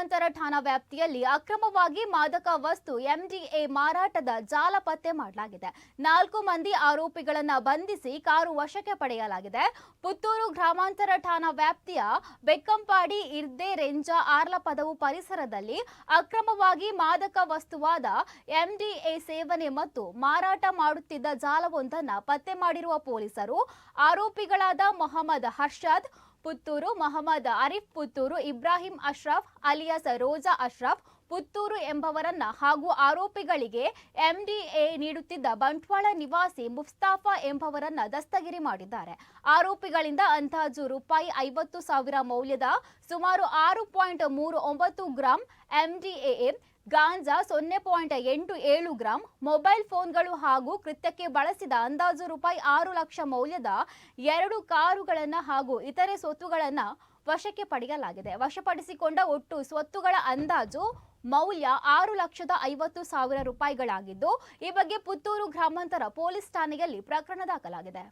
ಗ್ರಾಮಾಂತರ ಠಾಣಾ ವ್ಯಾಪ್ತಿಯಲ್ಲಿ ಅಕ್ರಮವಾಗಿ ಮಾದಕ ವಸ್ತು ಎಂಡಿಎ ಮಾರಾಟದ ಜಾಲ ಪತ್ತೆ ಮಾಡಲಾಗಿದೆ. 4 ಮಂದಿ ಆರೋಪಿಗಳನ್ನು ಬಂಧಿಸಿ ಕಾರು ವಶಕ್ಕೆ ಪಡೆಯಲಾಗಿದೆ. ಪುತ್ತೂರು ಗ್ರಾಮಾಂತರ ಠಾಣಾ ವ್ಯಾಪ್ತಿಯ ಬೆಕ್ಕಂಪಾಡಿ ಇರ್ದೆ ರೆಂಜಾ ಆರ್ಲಪದವು ಪರಿಸರದಲ್ಲಿ ಅಕ್ರಮವಾಗಿ ಮಾದಕ ವಸ್ತುವಾದ ಎಂಡಿಎ ಸೇವನೆ ಮತ್ತು ಮಾರಾಟ ಮಾಡುತ್ತಿದ್ದ ಜಾಲವೊಂದನ್ನು ಪತ್ತೆ ಮಾಡಿರುವ ಪೊಲೀಸರು ಆರೋಪಿಗಳಾದ ಮೊಹಮ್ಮದ್ ಹರ್ಷದ್ ಪುತ್ತೂರು, ಮೊಹಮ್ಮದ್ ಆರಿಫ್ ಪುತ್ತೂರು, ಇಬ್ರಾಹಿಂ ಅಶ್ರಫ್ ಅಲಿಯಾಸ್ ರೋಜಾ ಅಶ್ರಫ್ ಪುತ್ತೂರು ಎಂಬವರನ್ನ ಹಾಗೂ ಆರೋಪಿಗಳಿಗೆ ಎಂಡಿಎ ನೀಡುತ್ತಿದ್ದ ಬಂಟ್ವಾಳ ನಿವಾಸಿ ಮುಸ್ತಾಫಾ ಎಂಬವರನ್ನ ದಸ್ತಗಿರಿ ಮಾಡಿದ್ದಾರೆ. ಆರೋಪಿಗಳಿಂದ ಅಂದಾಜು ರೂಪಾಯಿ 50,000 ಮೌಲ್ಯದ ಸುಮಾರು 6.39 ಗ್ರಾಂ ಎಂಡಿಎ, ಗಾಂಜಾ 0.87 ಗ್ರಾಂ, ಮೊಬೈಲ್ ಫೋನ್ಗಳು ಹಾಗೂ ಕೃತ್ಯಕ್ಕೆ ಬಳಸಿದ ಅಂದಾಜು ರೂಪಾಯಿ 6 ಲಕ್ಷ ಮೌಲ್ಯದ 2 ಕಾರುಗಳನ್ನು ಹಾಗೂ ಇತರೆ ಸ್ವತ್ತುಗಳನ್ನು ವಶಕ್ಕೆ ಪಡೆಯಲಾಗಿದೆ. ವಶಪಡಿಸಿಕೊಂಡ ಒಟ್ಟು ಸ್ವತ್ತುಗಳ ಅಂದಾಜು ಮೌಲ್ಯ 6,50,000 ರೂಪಾಯಿಗಳಾಗಿದ್ದು, ಈ ಬಗ್ಗೆ ಪುತ್ತೂರು ಗ್ರಾಮಾಂತರ ಪೊಲೀಸ್ ಠಾಣೆಯಲ್ಲಿ ಪ್ರಕರಣ ದಾಖಲಾಗಿದೆ.